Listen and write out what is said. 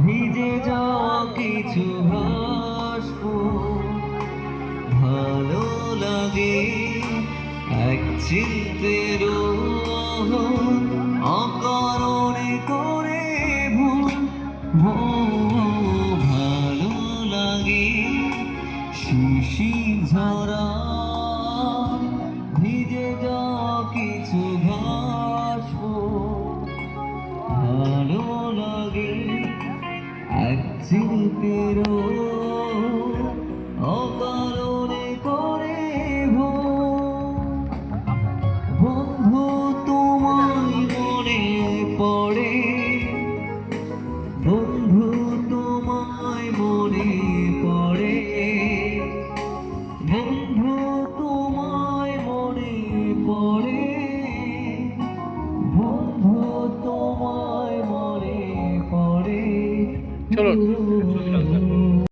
ভিজে যাওয়া কিছু ভাসব ভালো লাগে এক চিন্তের অকারণে করে ভুল ভালো লাগে শিশির ঝরা ভিজে যাওয়া কিছু ভাসব ভালো লাগে এক চিন্তের অকারণে করে বন্ধু তোমায় মনে পড়ে বন্ধু তোমায় মনে পড়ে বন্ধু তোমায় মনে পড়ে বন্ধু তোমায় মনে পড়ে চলো